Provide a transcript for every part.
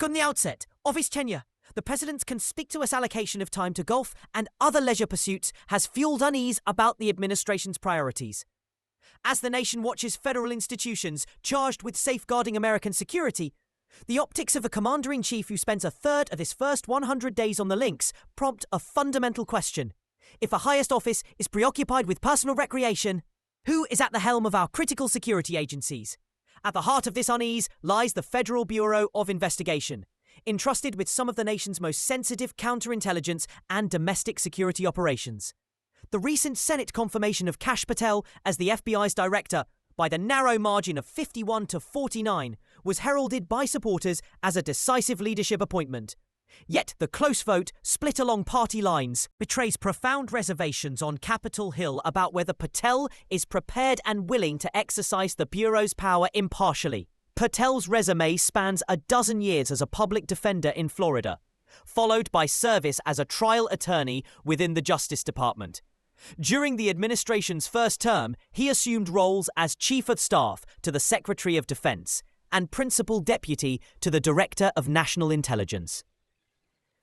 From the outset of his tenure, the president's conspicuous allocation of time to golf and other leisure pursuits has fueled unease about the administration's priorities. As the nation watches federal institutions charged with safeguarding American security, the optics of a commander-in-chief who spends a third of his first 100 days on the links prompt a fundamental question. If a highest office is preoccupied with personal recreation, who is at the helm of our critical security agencies? At the heart of this unease lies the Federal Bureau of Investigation, entrusted with some of the nation's most sensitive counterintelligence and domestic security operations. The recent Senate confirmation of Patel as the FBI's director, by the narrow margin of 51 to 49, was heralded by supporters as a decisive leadership appointment. Yet the close vote, split along party lines, betrays profound reservations on Capitol Hill about whether Patel is prepared and willing to exercise the Bureau's power impartially. Patel's resume spans a dozen years as a public defender in Florida, followed by service as a trial attorney within the Justice Department. During the administration's first term, he assumed roles as Chief of Staff to the Secretary of Defense and Principal Deputy to the Director of National Intelligence.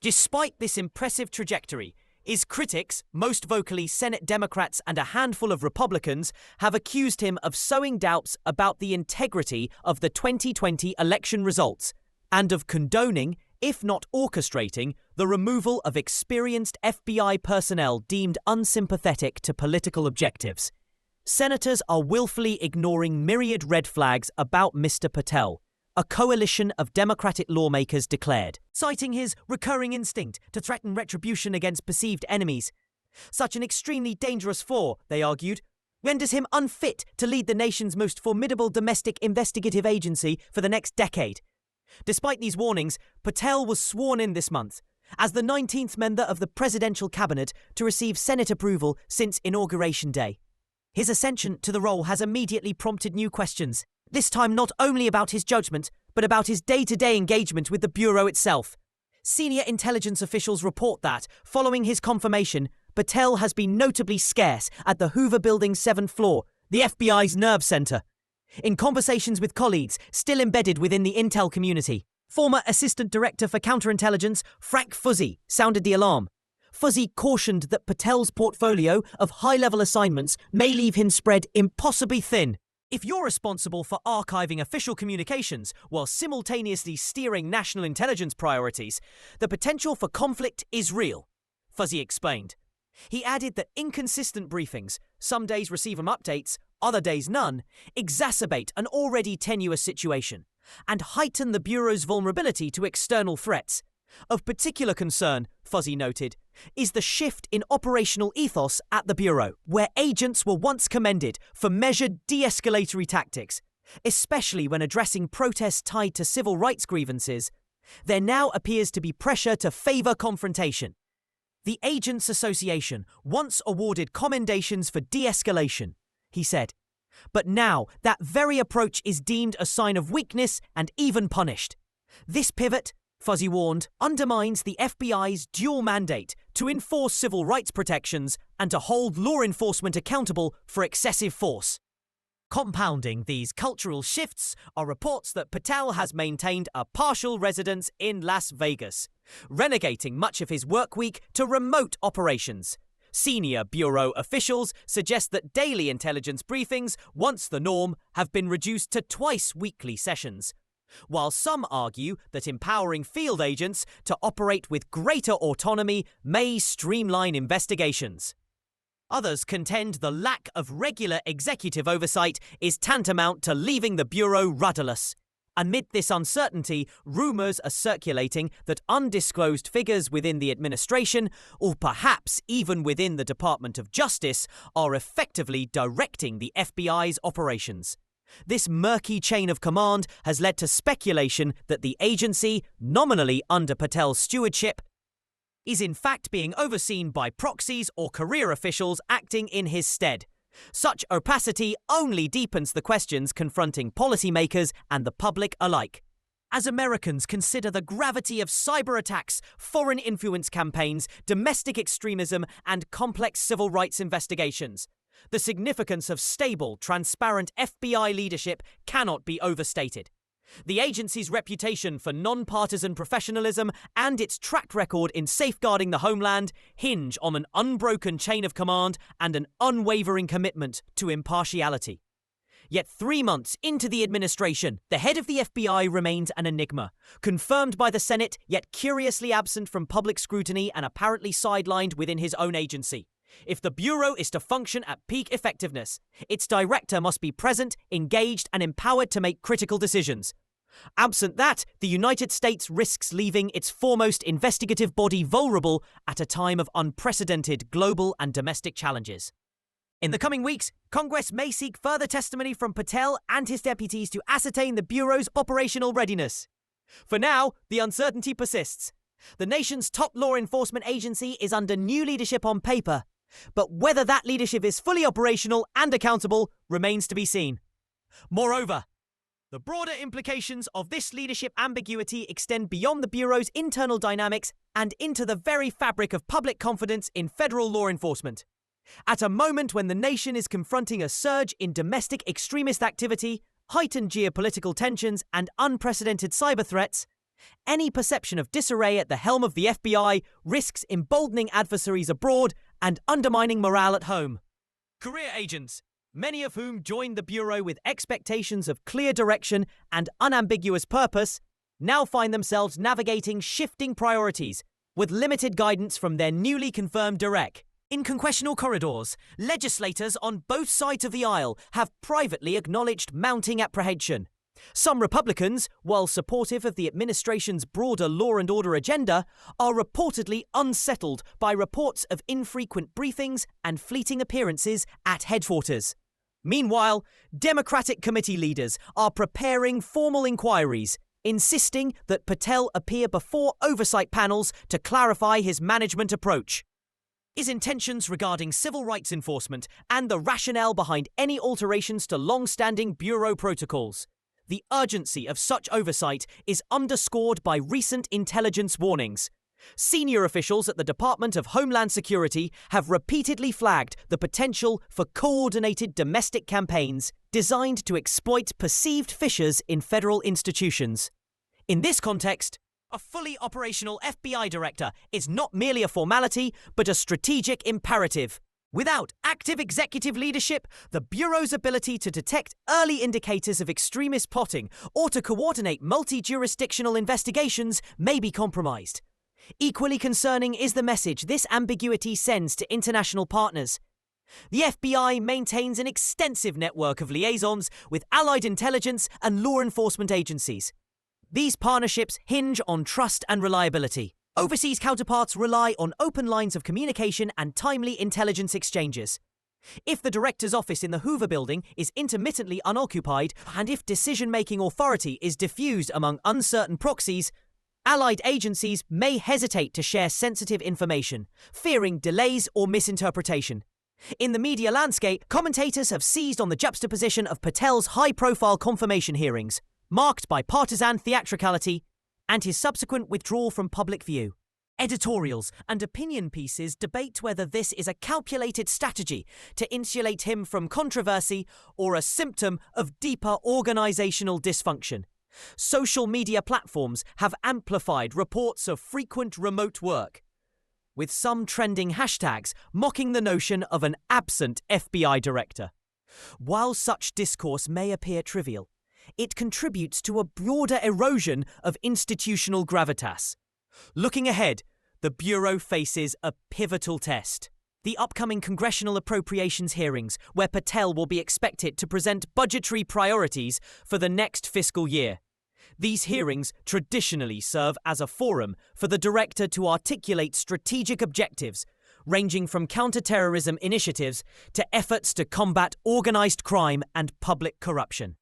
Despite this impressive trajectory, his critics, most vocally Senate Democrats and a handful of Republicans, have accused him of sowing doubts about the integrity of the 2020 election results and of condoning, if not orchestrating, the removal of experienced FBI personnel deemed unsympathetic to political objectives. Senators are willfully ignoring myriad red flags about Mr. Patel, a coalition of Democratic lawmakers declared, citing his recurring instinct to threaten retribution against perceived enemies. Such an extremely dangerous flaw, they argued, renders him unfit to lead the nation's most formidable domestic investigative agency for the next decade. Despite these warnings, Patel was sworn in this month as the 19th member of the presidential cabinet to receive Senate approval since Inauguration Day. His ascension to the role has immediately prompted new questions, this time not only about his judgment, but about his day-to-day engagement with the Bureau itself. Senior intelligence officials report that, following his confirmation, Patel has been notably scarce at the Hoover Building's 7th floor, the FBI's nerve center. In conversations with colleagues still embedded within the intel community, former Assistant Director for Counterintelligence Frank Fuzzy sounded the alarm. Fuzzy cautioned that Patel's portfolio of high-level assignments may leave him spread impossibly thin. If you're responsible for archiving official communications while simultaneously steering national intelligence priorities, the potential for conflict is real, Fuzzy explained. He added that inconsistent briefings, some days receive updates, other days none, exacerbate an already tenuous situation and heighten the Bureau's vulnerability to external threats. Of particular concern, Fuzzy noted, is the shift in operational ethos at the Bureau, where agents were once commended for measured de-escalatory tactics, especially when addressing protests tied to civil rights grievances. There now appears to be pressure to favor confrontation. The Agents Association once awarded commendations for de-escalation, he said, but now that very approach is deemed a sign of weakness and even punished. This pivot, Fuzzy warned, undermines the FBI's dual mandate to enforce civil rights protections and to hold law enforcement accountable for excessive force. Compounding these cultural shifts are reports that Patel has maintained a partial residence in Las Vegas, relegating much of his work week to remote operations. Senior Bureau officials suggest that daily intelligence briefings, once the norm, have been reduced to twice-weekly sessions, while some argue that empowering field agents to operate with greater autonomy may streamline investigations. Others contend the lack of regular executive oversight is tantamount to leaving the Bureau rudderless. Amid this uncertainty, rumors are circulating that undisclosed figures within the administration, or perhaps even within the Department of Justice, are effectively directing the FBI's operations. This murky chain of command has led to speculation that the agency, nominally under Patel's stewardship, is in fact being overseen by proxies or career officials acting in his stead. Such opacity only deepens the questions confronting policymakers and the public alike. As Americans consider the gravity of cyber attacks, foreign influence campaigns, domestic extremism, and complex civil rights investigations, the significance of stable, transparent FBI leadership cannot be overstated. The agency's reputation for non-partisan professionalism and its track record in safeguarding the homeland hinge on an unbroken chain of command and an unwavering commitment to impartiality. Yet 3 months into the administration, the head of the FBI remains an enigma, confirmed by the Senate, yet curiously absent from public scrutiny and apparently sidelined within his own agency. If the Bureau is to function at peak effectiveness, its director must be present, engaged, and empowered to make critical decisions. Absent that, the United States risks leaving its foremost investigative body vulnerable at a time of unprecedented global and domestic challenges. In the coming weeks, Congress may seek further testimony from Patel and his deputies to ascertain the Bureau's operational readiness. For now, the uncertainty persists. The nation's top law enforcement agency is under new leadership on paper, but whether that leadership is fully operational and accountable remains to be seen. Moreover, the broader implications of this leadership ambiguity extend beyond the Bureau's internal dynamics and into the very fabric of public confidence in federal law enforcement. At a moment when the nation is confronting a surge in domestic extremist activity, heightened geopolitical tensions, and unprecedented cyber threats, any perception of disarray at the helm of the FBI risks emboldening adversaries abroad and undermining morale at home. Career agents, many of whom joined the Bureau with expectations of clear direction and unambiguous purpose, now find themselves navigating shifting priorities with limited guidance from their newly confirmed direct. In congressional corridors, legislators on both sides of the aisle have privately acknowledged mounting apprehension. Some Republicans, while supportive of the administration's broader law and order agenda, are reportedly unsettled by reports of infrequent briefings and fleeting appearances at headquarters. Meanwhile, Democratic committee leaders are preparing formal inquiries, insisting that Patel appear before oversight panels to clarify his management approach. His intentions regarding civil rights enforcement and the rationale behind any alterations to long-standing Bureau protocols. The urgency of such oversight is underscored by recent intelligence warnings. Senior officials at the Department of Homeland Security have repeatedly flagged the potential for coordinated domestic campaigns designed to exploit perceived fissures in federal institutions. In this context, a fully operational FBI director is not merely a formality, but a strategic imperative. Without active executive leadership, the Bureau's ability to detect early indicators of extremist plotting or to coordinate multi-jurisdictional investigations may be compromised. Equally concerning is the message this ambiguity sends to international partners. The FBI maintains an extensive network of liaisons with allied intelligence and law enforcement agencies. These partnerships hinge on trust and reliability. Overseas counterparts rely on open lines of communication and timely intelligence exchanges. If the director's office in the Hoover Building is intermittently unoccupied, and if decision-making authority is diffused among uncertain proxies, allied agencies may hesitate to share sensitive information, fearing delays or misinterpretation. In the media landscape, commentators have seized on the juxtaposition of Patel's high-profile confirmation hearings, marked by partisan theatricality, and his subsequent withdrawal from public view. Editorials and opinion pieces debate whether this is a calculated strategy to insulate him from controversy or a symptom of deeper organizational dysfunction. Social media platforms have amplified reports of frequent remote work, with some trending hashtags mocking the notion of an absent FBI director. While such discourse may appear trivial, it contributes to a broader erosion of institutional gravitas. Looking ahead, the Bureau faces a pivotal test. The upcoming congressional appropriations hearings, where Patel will be expected to present budgetary priorities for the next fiscal year. These hearings traditionally serve as a forum for the director to articulate strategic objectives, ranging from counterterrorism initiatives to efforts to combat organized crime and public corruption.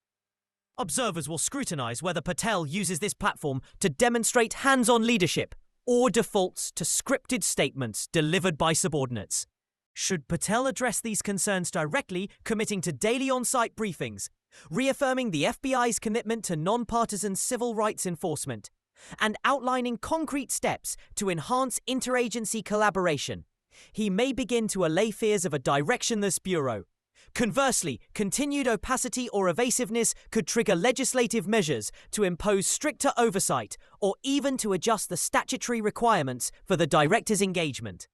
Observers will scrutinize whether Patel uses this platform to demonstrate hands-on leadership or defaults to scripted statements delivered by subordinates. Should Patel address these concerns directly, committing to daily on-site briefings, reaffirming the FBI's commitment to non-partisan civil rights enforcement, and outlining concrete steps to enhance interagency collaboration, he may begin to allay fears of a directionless Bureau, Conversely, continued opacity or evasiveness could trigger legislative measures to impose stricter oversight or even to adjust the statutory requirements for the director's engagement.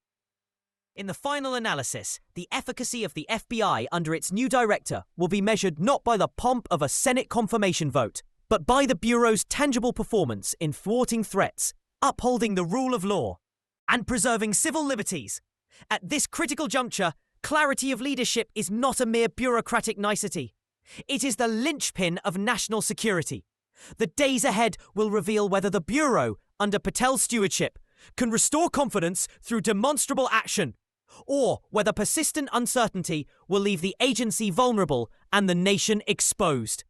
In the final analysis, the efficacy of the FBI under its new director will be measured not by the pomp of a Senate confirmation vote, but by the Bureau's tangible performance in thwarting threats, upholding the rule of law, and preserving civil liberties. At this critical juncture, clarity of leadership is not a mere bureaucratic nicety. It is the linchpin of national security. The days ahead will reveal whether the Bureau, under Patel's stewardship, can restore confidence through demonstrable action, or whether persistent uncertainty will leave the agency vulnerable and the nation exposed.